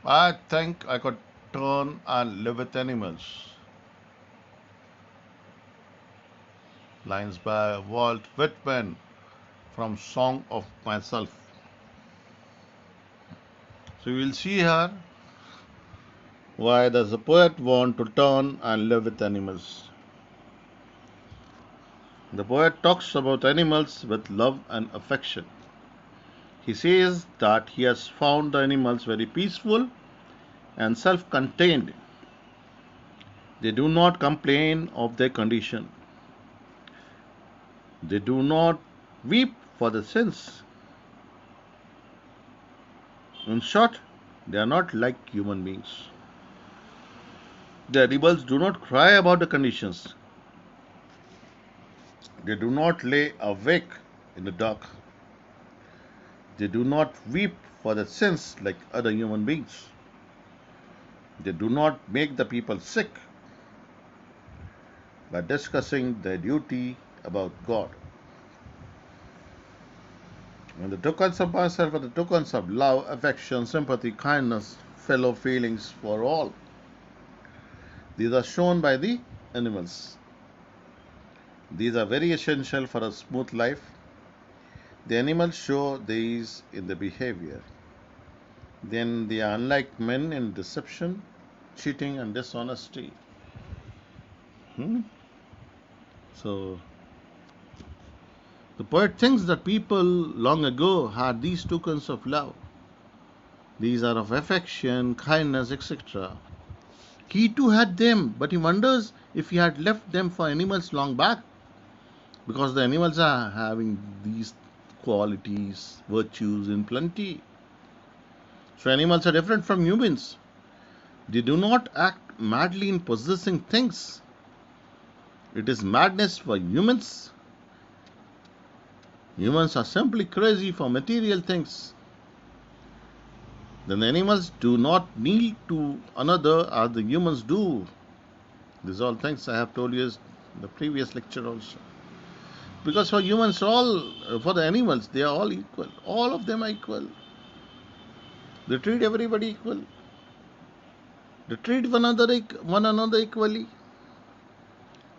I think I could turn and live with animals. Lines by Walt Whitman from Song of Myself. So you will see here why does the poet want to turn and live with animals. The poet talks about animals with love and affection. He says that he has found the animals very peaceful and self contained. They do not complain of their condition. They do not weep for the sins. In short, they are not like human beings. The animals do not cry about the conditions. They do not lay awake in the dark. They do not weep for the sins like other human beings. They do not make the people sick by discussing their duty about God. And the tokens of myself are the tokens of love, affection, sympathy, kindness, fellow feelings for all. These are shown by the animals. These are very essential for a smooth life. The animals show these in the behavior. Then they are unlike men in deception, cheating, and dishonesty. Hmm? So the poet thinks that people long ago had these tokens of love. These are of affection, kindness, etc. He too had them, but he wonders if he had left them for animals long back, because the animals are having these qualities, virtues in plenty. So animals are different from humans. They do not act madly in possessing things. It is madness for humans. Humans are simply crazy for material things. Then the animals do not kneel to another as the humans do. These are all things I have told you in the previous lecture also. Because for humans, for the animals, they are all equal. All of them are equal. They treat everybody equal. They treat one another equally.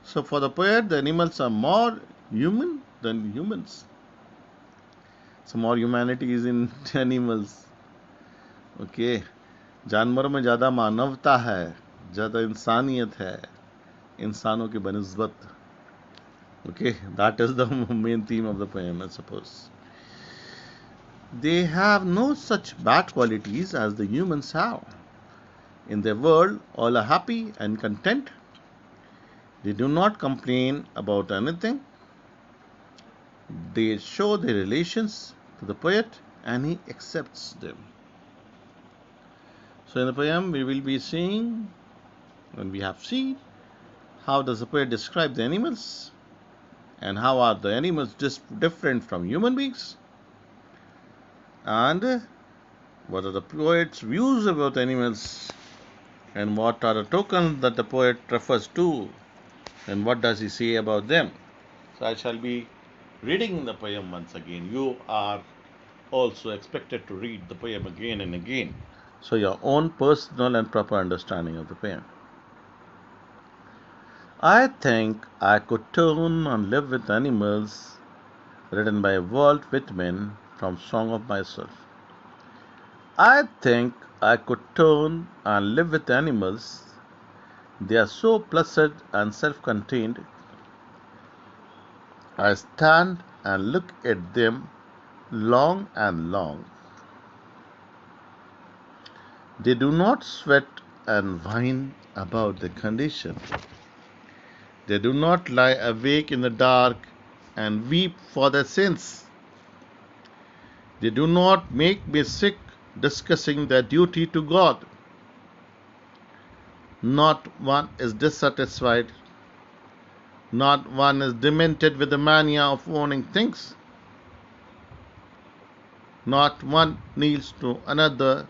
So for the poet, the animals are more human than humans. So more humanity is in animals. Okay. जानवरों में ज़्यादा मानवता है, ज़्यादा इंसानियत है इंसानों के बनिस्बत. Okay, that is the main theme of the poem, I suppose. They have no such bad qualities as the humans have. In their world, all are happy and content. They do not complain about anything. They show their relations to the poet and he accepts them. So in the poem we will be seeing, when we have seen, how does the poet describe the animals and how are the animals different from human beings, and what are the poet's views about animals, and what are the tokens that the poet refers to, and what does he say about them. So I shall be reading the poem once again. You are also expected to read the poem again and again, so your own personal and proper understanding of the poem. I think I could turn and live with animals, written by Walt Whitman from Song of Myself. I think I could turn and live with animals. They are so placid and self contained. I stand and look at them long and long. They do not sweat and whine about their condition. They do not lie awake in the dark and weep for their sins. They do not make me sick discussing their duty to God. Not one is dissatisfied. Not one is demented with the mania of owning things. Not one kneels to another,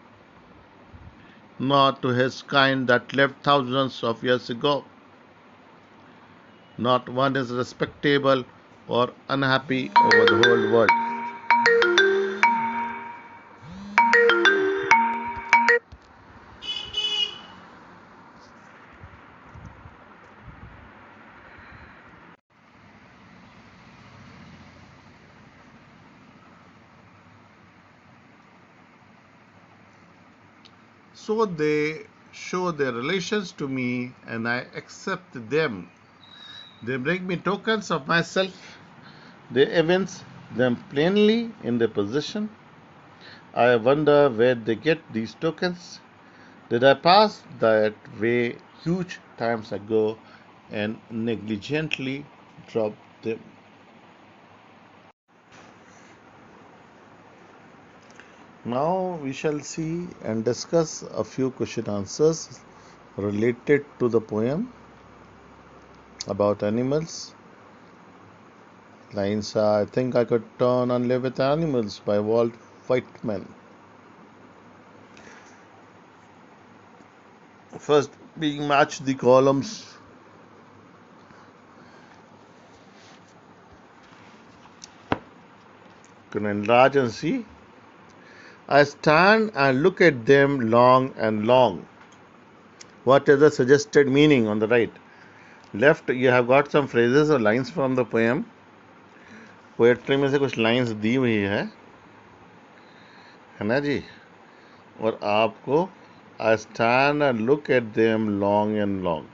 nor to his kind that lived thousands of years ago. Not one is respectable or unhappy over the whole world. So they show their relations to me and I accept them. They bring me tokens of myself. They evince them plainly in their possession. I wonder where they get these tokens. Did I pass that way huge times ago and negligently drop them? Now we shall see and discuss a few question answers related to the poem about animals. Lines are I Think I Could Turn and Live with Animals by Walt Whitman. First, being match the columns. You can enlarge and see. I stand and look at them long and long. What is the suggested meaning on the right? Left, you have got some phrases or lines from the poem. Poetry में से कुछ lines दी हुई है ना जी. और आपको I stand and look at them long and long.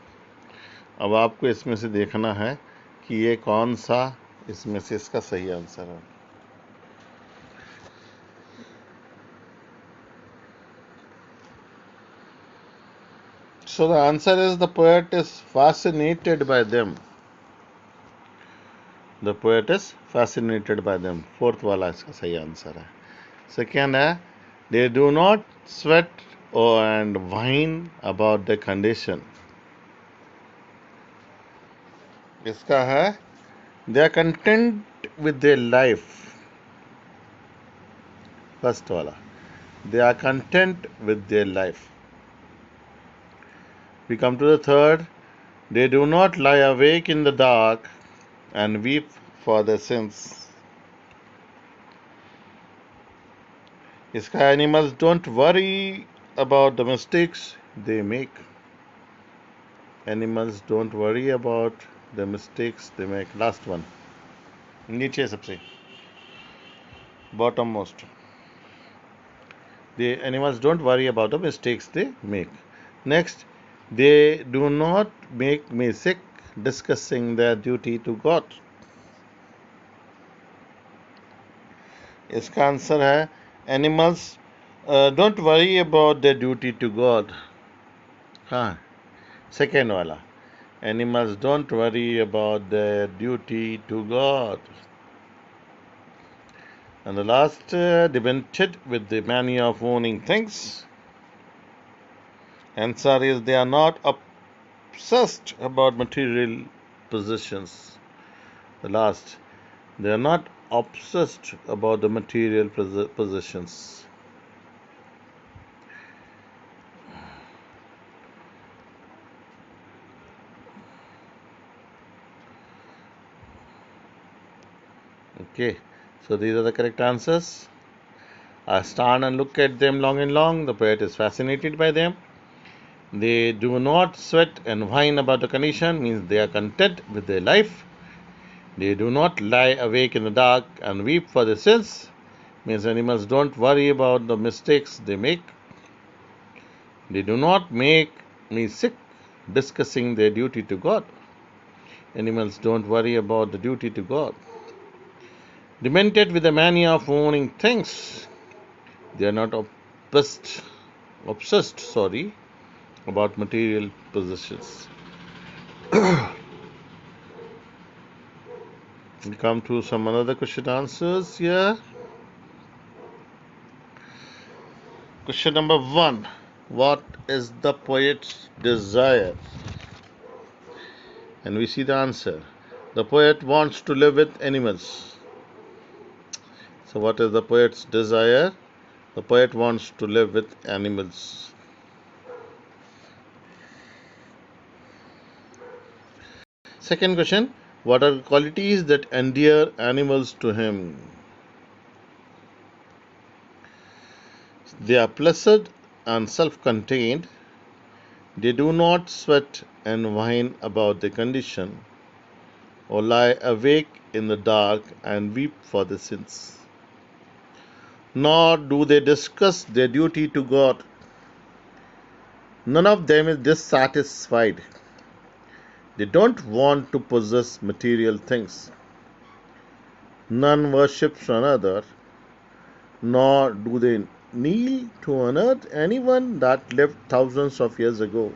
अब आपको इसमें से देखना है कि ये कौन सा इसमें से इसका सही आंसर है. So the answer is the poet is fascinated by them. The poet is fascinated by them. Fourth वाला इसका सही आंसर है. सेकेंड है they do not sweat and whine about the condition. इसका है they are content with their life. First वाला they are content with their life. We come to the third. They do not lie awake in the dark and weep for their sins. Iska animals don't worry about the mistakes they make. Animals don't worry about the mistakes they make. Last one. नीचे सबसे bottom most. The animals don't worry about the mistakes they make. Next, they do not make me sick discussing their duty to God. इसका answer है animals don't worry about their duty to God. हाँ, second वाला animals don't worry about their duty to God. And the last, demented with the mania of owning things. Answer is they are not obsessed about material possessions. The last, they are not obsessed about the material possessions. Okay, so these are the correct answers. I stand and look at them long and long. The poet is fascinated by them. They do not sweat and whine about the condition, means they are content with their life. They do not lie awake in the dark and weep for their sins, means animals don't worry about the mistakes they make. They do not make me sick discussing their duty to God. Animals don't worry about the duty to God. Demented with the mania of owning things. They are not obsessed about material possessions. We come to some another question answers here. Question number 1. What is the poet's desire? And we see the answer. The poet wants to live with animals. So what is the poet's desire? The poet wants to live with animals. Second question, what are qualities that endear animals to him? They are placid and self-contained. They do not sweat and whine about their condition, or lie awake in the dark and weep for their sins. Nor do they discuss their duty to God. None of them is dissatisfied. They don't want to possess material things. None worships another, nor do they kneel to unearth anyone that lived thousands of years ago.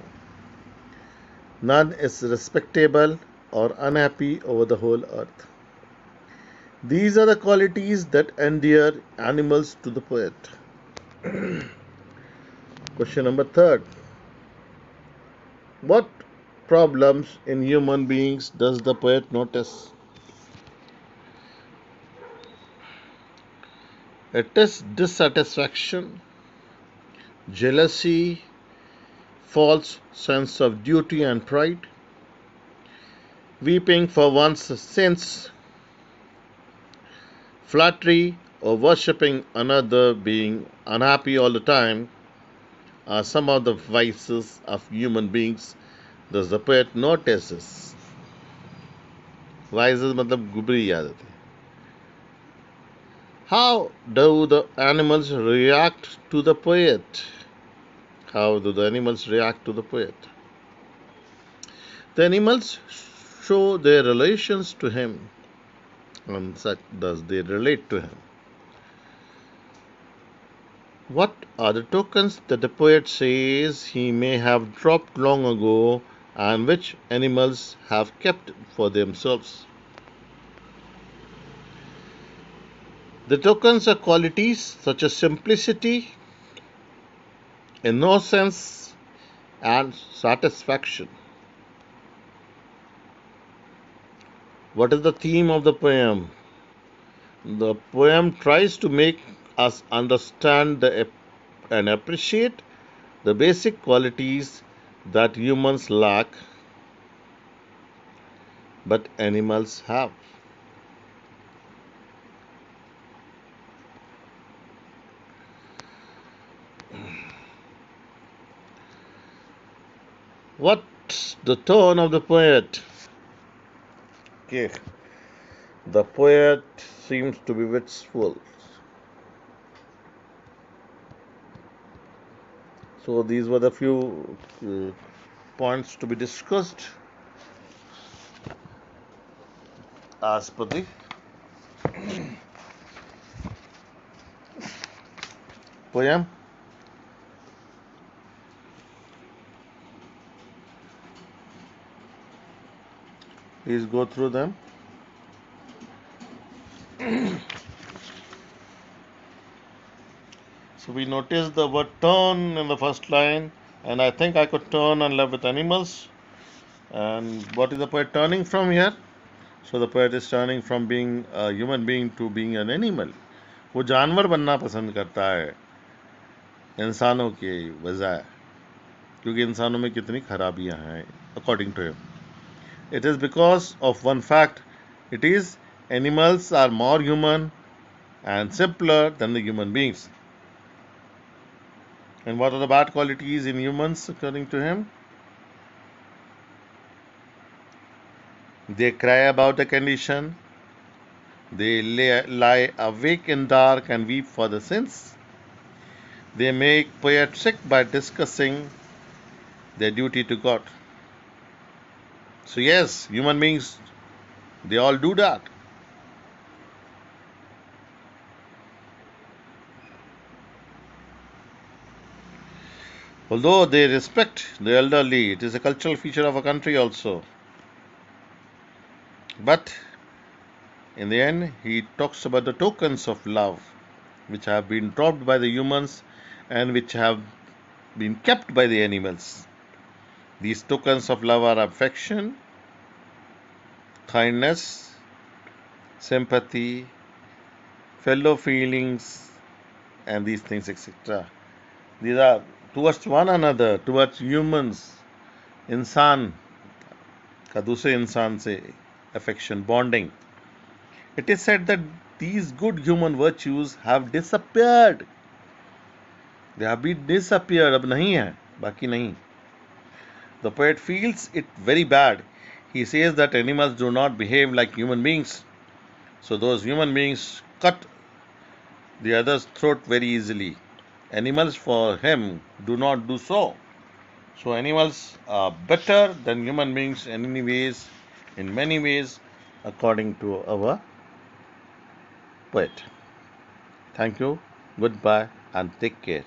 None is respectable or unhappy over the whole earth. These are the qualities that endear animals to the poet. Question number third. What problems in human beings does the poet notice? It is dissatisfaction, jealousy, false sense of duty and pride, weeping for one's sins, flattery, or worshipping another, being unhappy all the time, are some of the vices of human beings. Thus the poet notices. Vices मतलब गुबरी आदत है. How do the animals react to the poet? How do the animals react to the poet? The animals show their relations to him, and such thus they relate to him. What are the tokens that the poet says he may have dropped long ago and which animals have kept for themselves? The tokens are qualities such as simplicity, innocence, and satisfaction. What is the theme of the poem? The poem tries to make us understand and appreciate the basic qualities that humans lack but animals have. What's the tone of the poet? Okay. The poet seems to be wistful. So these were the few points to be discussed as per the poem. Please go through them. So we noticed the word turn in the first line, and I think I could turn and live with animals. And what is the poet turning from here? So the poet is turning from being a human being to being an animal. वो जानवर बनना पसंद करता है इंसानों के बजाय, क्योंकि इंसानों में कितनी खराबियां हैं according to him. It is because of one fact. It is animals are more human and simpler than the human beings. And what are the bad qualities in humans according to him? They cry about the condition. They lie awake in dark and weep for the sins. They make poets sick by discussing their duty to God. So yes, human beings, they all do that. Although they respect the elderly, it is a cultural feature of a country also. But in the end, he talks about the tokens of love which have been dropped by the humans and which have been kept by the animals. These tokens of love are affection, kindness, sympathy, fellow feelings, and these things, etc. These are towards one another, towards humans, इंसान का दूसरे इंसान से affection, bonding. It is said that these good human virtues have disappeared. They have been disappeared. अब नहीं है, बाकी नहीं. The poet feels it very bad. He says that animals do not behave like human beings. So those human beings cut the other's throat very easily. Animals for him do not do so. So animals are better than human beings in many ways, according to our poet. Thank you, goodbye, and take care.